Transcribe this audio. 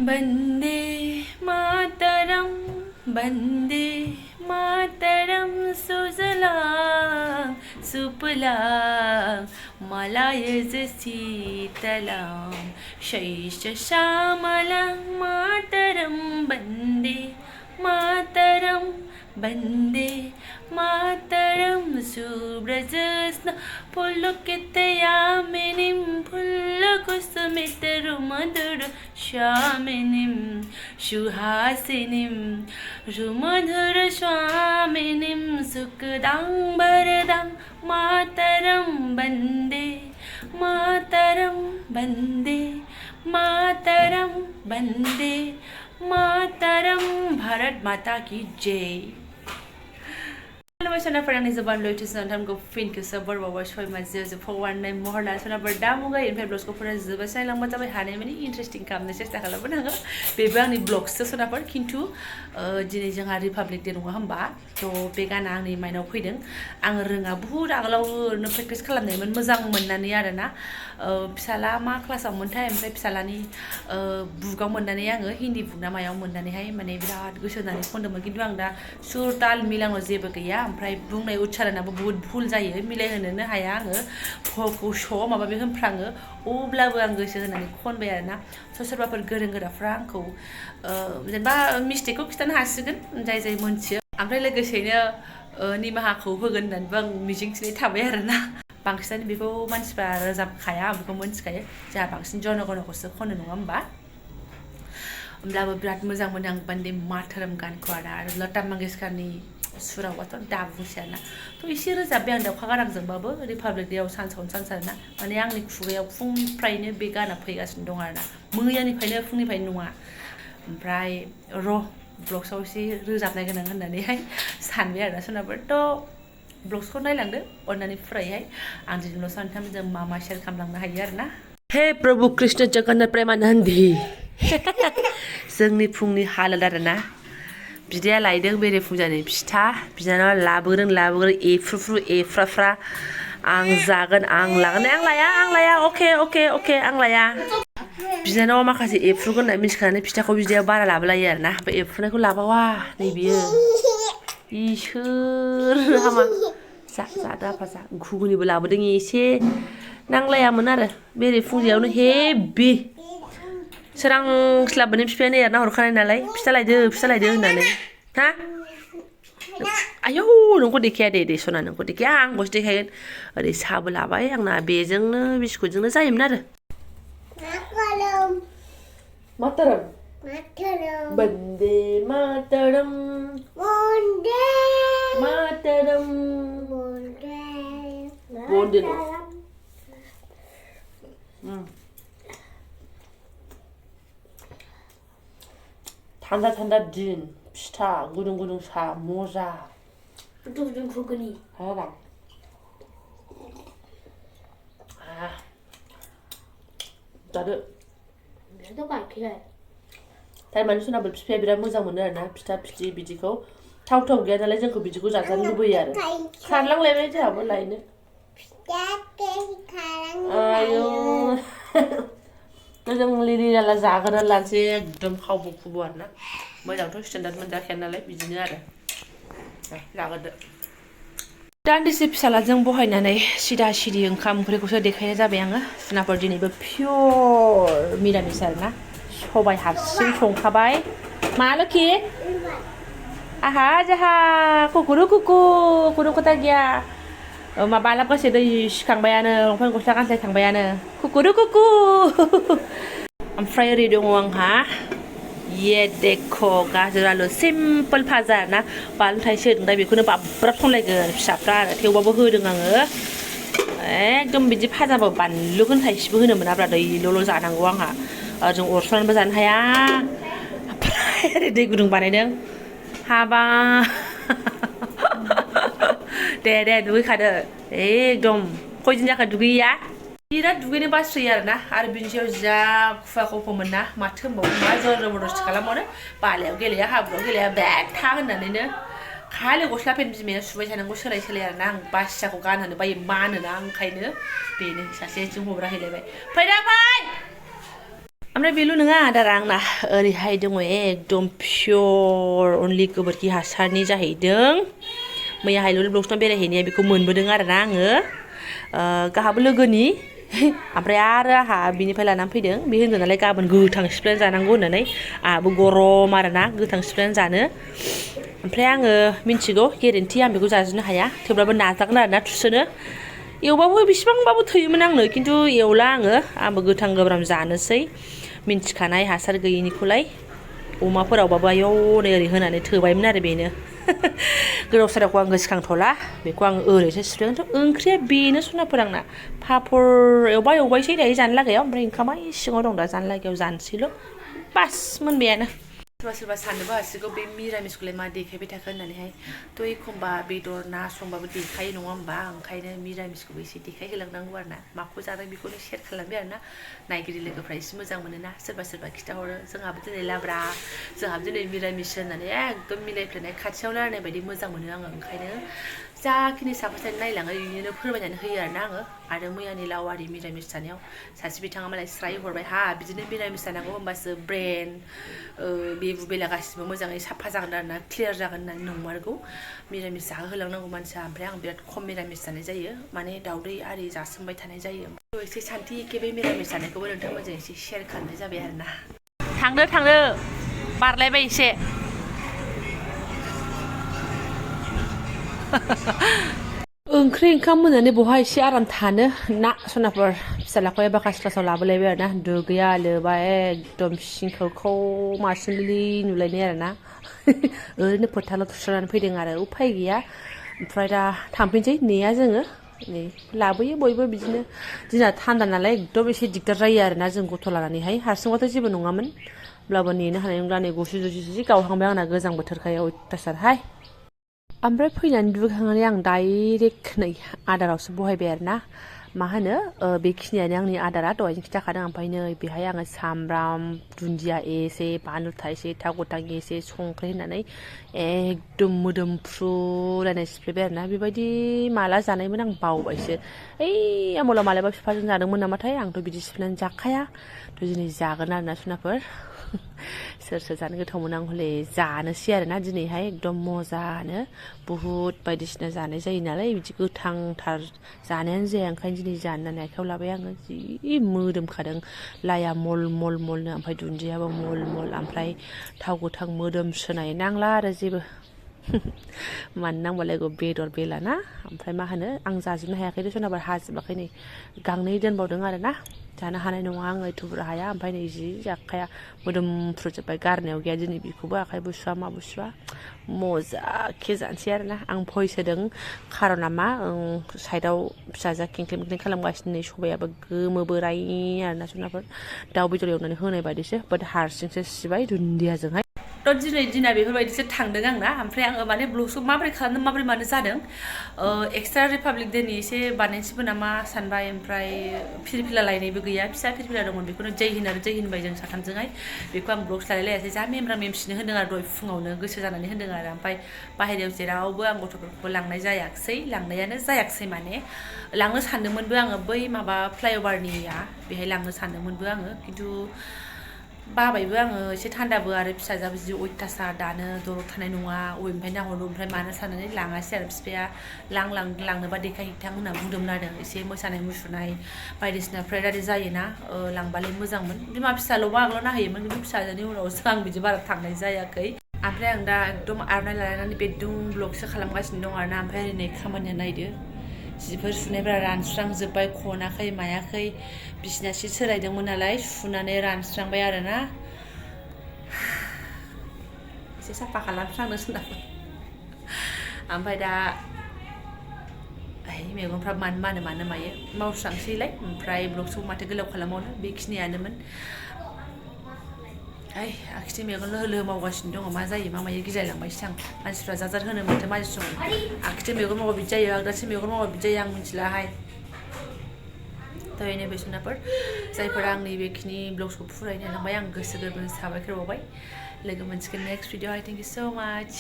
वन्दे मातरं वन्दे मातरं सुजलां सुफलां मलयज शीतलां शैशश्यामलां मातरं वन्दे मातरं वन्दे मातरं सुव्रजस्न पुलकितयामिनीं फुल्लकुसुमितरुमधुर श्यामिनीं सुहासिनीं रुमधुर स्वामिनीं सुखदां वरदां मातरं वन्दे मातरं वन्दे मातरं वन्दे मातरं भारत माता की जय। सोनाफोर आंनि जोबान लयथि सोनांथामखौ फिनखौ सोबर बावबाय सय माजे जोबफावनाय महरला सोनाफोर दा मुगाय ओमफ्राय ब्लग्सखौ फरा जोबा सायलांबा जाबाय हानाय माने इन्टारेस्टिं खालामनो सेस्था खालामगोन आङो बेबो आंनि ब्लग्ससो सोनाफोर खिन्थु दिनै जोंहा रिपाब्लिक डे नङा होमबा थ' बे गाना आंनि माइन्डआव फैदों आङो रोङा बुहुद आगोलाव ओरैनो प्रेक्टिस खालामनायमोन मोजां मोननानै आरोना फिसाला मा क्लासाव मोनथाय ओमफ्राय फिसालानि बुगाव मोननानै आङो हिन्दी बुक ना मायाव मोननानैहाय माने बिराद गोसो होनानै खनदोंमोन खिन्थु आं दा सुर ताल मिलांनाव जेबो गैया ओमफ्राय बुंनाय उच्चारणाबो बुहुद भुल जायो मिलायहोनोनो हाया आङो फखौ श माबा बे होनफ्राङो अब्लाबो आं गोसो होनानै खनबाय आरोना सोरबाफोर गोरों गोराफ्रा आंखौ जेनेबा मिस्टेकखौ खिथानो हासिगोन जाय जाय मोनथियो ओमफ्राय लोगोसेनो निमाहाखौ होगोन होननानैबो आं मिजिंथिनाय थाबाय आरोना बांसिनानो बेखौ मानसिफ्रा रोजाबखाया बेखौ मोनथिखायो जोंहा बांसिन जनगणखौसो खनो नङा होमबा होमब्लाबो बिराद मोजां मोनो आं बन्दे मातरम गानखौ आरो लता मंगेशकारनि सुरावबाथ' दा बुंसै आरोना थ' एसे रोजाबबाय आं दाउखा गारांजोंबाबो रिपाब्लिक डेआव सानसेयावनो सानसे आरोना माने आंनि खुगायाव फुंनिफ्रायनो बे गाना फैगासिनो दं आरोना मैयानिफ्रायनो फुंनिफ्रायनो नङा ओमफ्राय र' ब्लग्सआव एसे रोजाबनाय गोनां होननानैहाय सानबाय आरोना सोरनाबा थ' ब्लग्सखौ नायलांदो अननानै फुरायहाय आं दिनैल' सानथामजों मा शेयार खालामलांनो हायो आरोना हे प्रभु कृष्ण जगन्नाथ प्रेमानन्दि जोंनि फुंनि हालोद आरोना बिदाया लायदों बेरेफुंजानि फिथा बिनानावा लाबोग्रोन एफ्रुफ्रु एफ्राफ्रा आं जागोन आं लागोन आं लाया अके आं लाया बिनानावा माखासे एफ्रुगोन होनना मिथिखानानै फिथाखौ बिदाया बारा लाबोलायो आरोना ओमफ्राय एफ्रुनायखौ लाबावा नै बियो इसोर हामा जादो आफा जा घुगुनिबो लाबोदों एसे नांलायामोन आरो बेरेफुंजायावनो हेभि सोरांस्लाबनाय बिफायानो एरना हरखानाय नालाय फिथा लायदो होननानै हा आयौ नोंखौ देखाया दे सना नोंखौ देखाया आंखौसो देखायगोन ओरै साहाबो लाबाय आंना बेजोंनो बिस्कुटजोंनो जायोमोन आरो मातरम वन्दे मातरम वन्दे थान्दा दिन फिथा गुदुं सा मजा गुदुं घुगुनि हारा जादो बिदिथ' गायखेर थारमाने सोनाबो फिफाया बिराद मोजां मोनो आरोना फिथा फिथि बिदिखौ थाव गैया नालाय जोंखौ बिदिखौ जाजानो लुबैयो आरो खारलांलायबाय जोंहाबो लायनो आयौ जों लिलि लाला जाग्रा लानोसै एकदम खावबो खुबो आरोना मोजांथ' स्टेन्डार्ड मोनजाखाया नालाय बिदिनो आरो जाग्रोदो दान्दिसे फिसालाजों बहायनानै सिदा सिदि ओंखाम ओंख्रिखौसो देखायनाय जाबाय आङो सोनाफोर दिनैबो पियर मिरामिस आरोना सबाय हारसिं संखाबाय मा लोखि आहा जाहा कुकुरु खोथा गैया माबा आलाबगासे दै सिखांबायानो लंपेन्ट गस्ला गानस्लायखांबायानो कुकुरु ओमफ्राय ओरै दङ आंहा ये देख' गाजर आलु सिम्पोल भाजा ना बानलु थाइसे होदों दा बेखौनो बाब्राब संलायगोन फिसाफ्रा आरो थेवबाबो होदों आङो एकदम बिदि भाजाबो बानलुखौनो थाइसेबो होनो मोनाब्रा दैल' जानांगौ आंहा जों अरस'नानैबो जानो हाया ओमफ्राय ओरै दै गुदुं बानायदों हाबा दे दुगैखादो एकदम खयदिन जाखो दुगैया बिराद दुगैनो बासोयो आरोना आरो बिनि सायाव जा खुवा खफ'मोन ना माथो होनबावो मा जबरदस्ति खालामबावनो बालायाव गेलेया हाब्रुआव गेलेया बेग था होननानैनो खालि गस्ला पेन्ट बिमाया सुबाय थानांगौ सोलाय आरोना आं बासियाखौ गानहोनो बायो मानोना ओंखायनो बेनो सासे जों हब्रा हैलायबाय फैदा फै ओमफ्राय बेल' नङा आदारा आंना ओरैहाय दङ एकदम पियर अनलि गोबोरखि हासारनि जाहैदों मैयाहाय लुल ब्लग्सनाव बेरायहैनाया बेखौ मोनबोदों आरोना आङो गाहाबो लोगोनि ओमफ्राय आरो आहा बिनिफ्राय लानानै फैदों बे होनदों नालाय गाबोन गोथां सिफ्लेना जानांगौ होननानै आहाबो गरम आरोना गोथां सिफ्लेना जानो ओमफ्राय आङो मिन्थिगौ गेरेन्थि आं बेखौ जाजोबनो हाया थेवब्लाबो नाजागोन आरोना थुसोनो एवबाबो बेसिबांबाबो थोयोमोन आंनो खिन्थु एवला आंबो गोथां गोब्राम जानोसै मिन्थिखानाय हासार गैयिनिखौलाय अमाफोरावबाबो आयौ नै ओरै होनानै थोबायमोन आरो बेनो गोदाव सोरावखौ आं गोसोखांथ'ला बेखौ आं ओरैसो सिफ्लेगोन ओंख्रिया बेनो सनाफोर आंना पापर एवबायसै दायो जानो लागायाव ओमफ्राय ओंखामा सिङाव दं दा जानो लागायाव जानोसैल' बास मोनबायानो सोरबा साननोबो हासिगौ बे मिरामिसखौलाय मा देखायबाय थाखो होननानैहाय थ' एखमबा बेदर ना संबाबो देखायो नङा होमबा ओंखायनो मिरामिसखौबो एसे देखायहोलांनांगौ आरो ना माखौ जादों बेखौनो शेयार खालामबाय आरो ना नायगिरि लोगोफ्रा एसे मोजां मोनोना सोरबा खिथाहरो जोंहाबो दिनै लाब्रा जोंहाबो दिनै मिरामिस होननानै एकदम मिलायफ्लेनाय खाथियाव रायलायनाय बायदि मोजां मोनो आङो ओंखायनो जाखिनि साफा सानै नायलाङो बिदिनो फोरमायनानै होयो आरोना आङो आरो मैयानि लावारि मिरामिस जानायाव सासे बिथाङा मालाय स्राय हरबाय हा बिदिनो मिरामिस जानांगौ होमबासो ब्रेन बेबु बेला गासिबो मोजाङै साफा जागोन आरोना क्लियार जागोन होननानै नंमारगौ मिरामिस जाहोलांनांगौ मानसिया ओमफ्राय आं बिराद खम मिरामिस जानाय जायो माने दावदै आरि जासोमबाय थानाय जायो एसे सान्थि बे मिरामिस जानायखौबो नोंथांमोनजों एसे शेयार खालामनाय जाबाय आरोना थांदो बारलायबाय एसे ओंख्रि ओंखाम मोननानै बहा एसे आराम थानो ना सनाफोर फिसालाखौ एबाकास क्लासाव लाबोलायबाय आरोना दुगैया लोबा एकदम सिंखौ मासिनलि नुलायनाय आरोना ओरैनो फोथाराव थुस्रानानै फैदों आरो उफाय गैया ओमफ्राय दा थांफिनसै नेया जोङो नै लाबोयो बयबो बिदिनो दिना थान्दा नालाय एकदम एसे दिगदार जायो आरोना जों गथ' लानानैहाय हारसिंबाथ' जेबो नङामोन होमब्लाबो नेनो हानाय नंला नै गुसु जि गावहांबाय आंना गोजां बोथोरखाय अयथासारहाय ओमफ्राय फैनानै दुगैखांनानै आं डाइरेक्ट नै आदारावसो बहायबाय आरोना मा होनो बेखिनियानो आंनि आदारा दहायनो खिथाखादों ओमफ्राय नै बेहाय आङो सामब्राम दुन्दिया एसे बानलु थाइसे थाव गोथां एसे संख्रि होनानै एकदम मोदोमफ्रुलायनाय सिफ्लेबाय आरोना बेबायदि माला जानायमोन आं बावबायसो आमला मालाबा बिफाजों जादोंमोन नामाथाय आंथ' बिदि सिफ्लेनानै जाखाया थ' दिनै जागोन आरोना सनाफोर सोर जानो गोथाव मोनो आं हले जानोसै आरोना दिनैहाय एकदम मजानो बुहुत बायदिसिना जानाय जायो नालाय बिदि गोथांथार जानायानो जाया ओंखायनो दिनै जानो होननानै आखायाव लाबाय आङो जि मोदोमखादों लाया मल मलनो ओमफ्राय दुन्दियाबो मल ओमफ्राय थाव गोथां मोदोमसोनाय नांला आरो जेबो मानो नांबालायगौ बेदर बेलाना ओमफ्राय मा होनो आं जाजोबनो हायाखै सनाबार हाजोबाखै नै गांनै दोनबावदों आरोना जानो हानाय नङा आङो एथ'बुरा हाया ओमफ्राय नै जि जाखाया मोदोमफ्रुजोब्बाय गारनायाव गैया दिनै बेखौबो आखाइ बुसुवा मा बुसुवा मजाके जानोसै आरोना आं भइस होदों खारना मा साइडआव फिसाजा खेंख्लेम खालामगासिनो नै सबायाबो गोमो बोराय आरोना सनाफोर दाउ बेदर एवनानै होनाय बायदिसो बाट हारसिंसो सिबाय दुन्दियाजोंहाय थ' दिनै दिना बेफोरबायदिसो थांदों आंना ओमफ्राय आङो माने ब्लगखौ माबोरै खालामदों माबोरै मानो जादों एक्सट्रा रिपाब्लिक डेनि एसे बानायनोसैबो नामा सानबाय ओमफ्राय फिरफिला लायनायबो गैया फिसा फिरफिला दंमोन बेखौनो जै हिन्द आरो जै हिनबाय जों साथामजोंहाय बेखौ आं ब्लग्स लायलायासै जा मेमब्रा मेमसिनो होन्दों आरो दहाय फुङावनो गोसो जानानै होन्दों आरो ओमफ्राय बाहेरायाव जेरावबो आं गथ'फोरखौबो लांनाय लांनायानो जायाखसै माने लांनो सानदोंमोनबो आङो बै माबा फ्लाइअभारनिया बेहाय लांनो सानदोंमोनबो आङो खिन्थु बाबायबो आङो एसे थान्दाबो आरो फिसाजाबो जि अयथासार दानो दलद थानाय नङा अबेनिफ्राय नाहरनो ओमफ्राय मानो साननानै लाङासै आरो बिफाया लांनोबा देखायहैथां होनना बुंदोंमोन आरो एसे मोसानाय मुसुरनाय बायदिसिना फ्रायदारि जायोना लांबालाय मोजांमोन बिमा फिसाल'बा आगोलाव नाहैयोमोन खिन्थु फिसाजोनि उनावसो आं बिदि बारा थांनाय जायाखै ओमफ्राय आं दा एकदम आर'नाइ लानानै बेदुं ब्लगसो खालामगासिनो दं आरोना ओमफ्य ओरै खामानिया नायदो जिफोर सुनायफ्रा रानस्रांजोब्बाय खनाखै मायाखै बिसिना सिट सोलायदोंमोन नालाय सुनानै रानस्रांबाय आरोना एसे साफा खालामस्रांनो सोनाबो ओमफ्राय दा मैगंफ्रा मानो मायो मावस्रांसैलाय ओमफ्राय ब्लगसखौ माथो गोलाव खालामबावनो बेखिनियानोमोन आखिथि मेगन लोहो मावगासिनो दङ मा जायो मा मायो गिलायलांबायसो आं मानसिफ्रा जाजार होनो माथो मानसिफ्रा आखिथि मेगन मावबा बिदि जायो आगदाथि मेगन मावबा बिदि जायो आं मिथिलाहाय थ' बे सनाफोर जायफोरा आंनि बेखिनि ब्लग्सखौ फरायनो लांबाय आं गोसो गोरबोनि साबायखर बावबाय लोगो मोनसिगोन नेक्स्ट भिडिअ' थेंक इउ स' माच